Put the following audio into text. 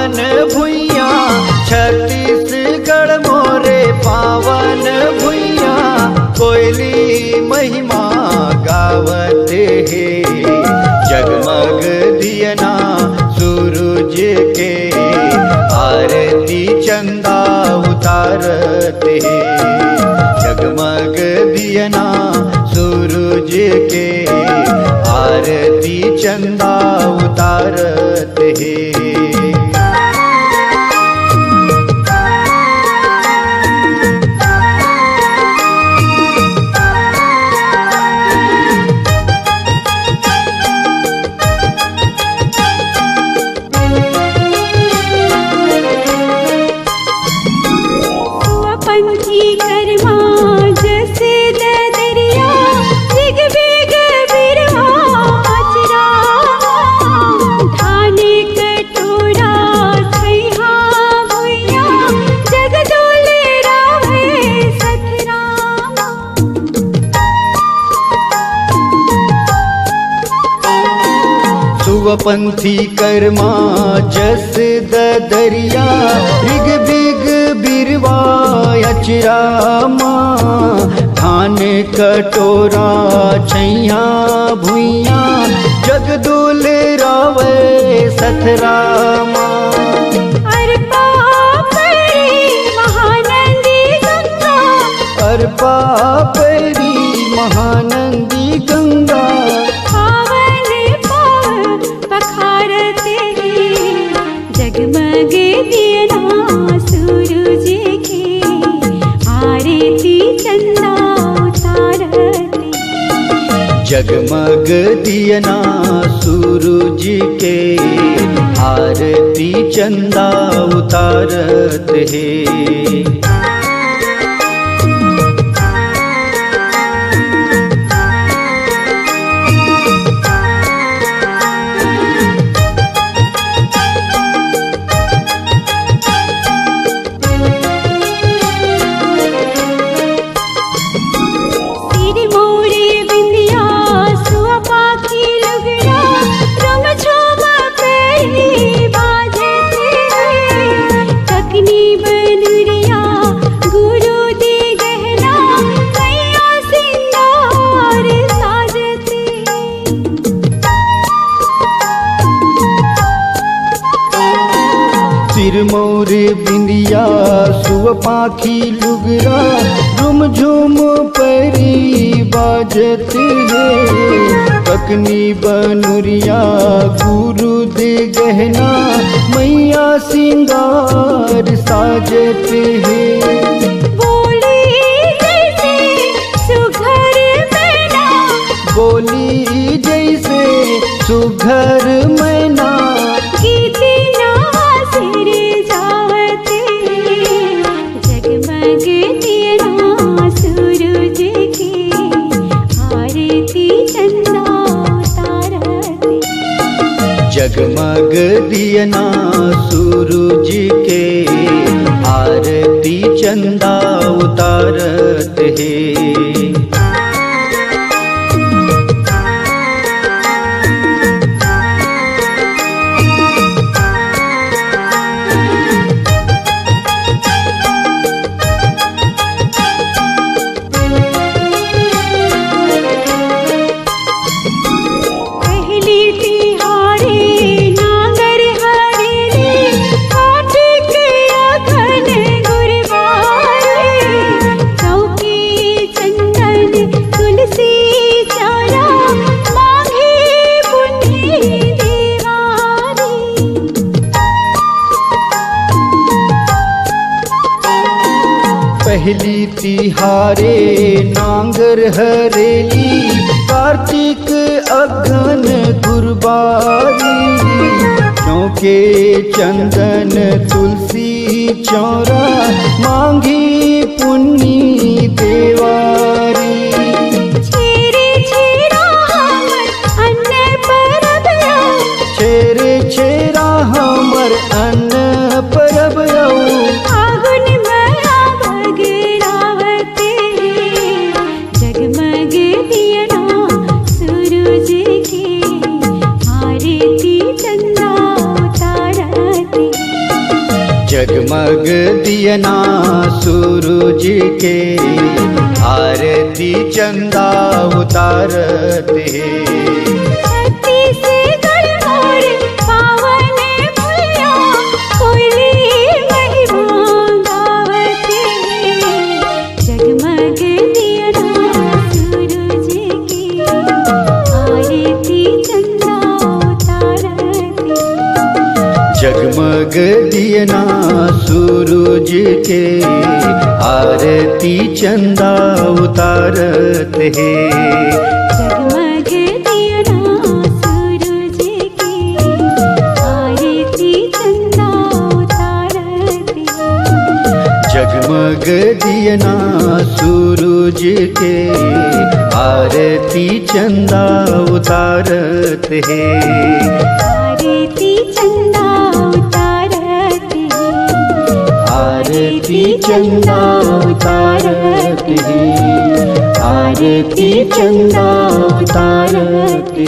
पावन भुइया, छत्तीसगढ़ मोरे पावन भुइया। कोयली महिमा गावत है, जगमग दियना सूरज के, आरती चंदा उतारत है। जगमग दियना सूरज के, आरती चंदा उतारत है। पंथी कर्मा जस दरिया, ऋग बिग बिरवा अचरामा। धान कटोरा छैया भुइया, जगदुल रावे सतरामा। अर्पा परी महानंदी गंगा, अर्पा परी महानंदी गंगा। जगमग दियना सूरज के, आरती चंदा उतारते। जगमग दियना सूरज के, आरती चंदा उतारत है। सिरमौर बिंदिया सुव पाखी लुगरा, झुम झुम परी बाजत है। ककनी बनुरिया गुरु दे गहना, मैया सिंगार साजत है। बोली जैसे सुघर मैना, बोली जैसे सुघर मैना। जगमग दियना सूरज के, आरती चंदा उतारत है। पहली तिहारे नांगर हरेली, कार्तिक अगन गुरबारी। चौके चंदन तुलसी चौरा, मांगी पुन्नी देवारी। छेरे छेरा हमर अन्न परब, छेरे छेरा हमर अन्न परब। आरती चंदा उतारते। जगमग दियना सूरज के आरती चंदा उतारते छत्तीस गढ़ पावन भुइया कोयली महिमा गावते जगमग दियना सूरज की आरती चंदा उतारते जगमग दियना सूरज के आरती चंदा उतारते जगमग दियना सूरज की आरती चंदा उतारते जगमग दियना सूरज के आरती चंदा उतारते आरती चंदा उतारते आरती चंदा उतारते आरती चंदा उतारते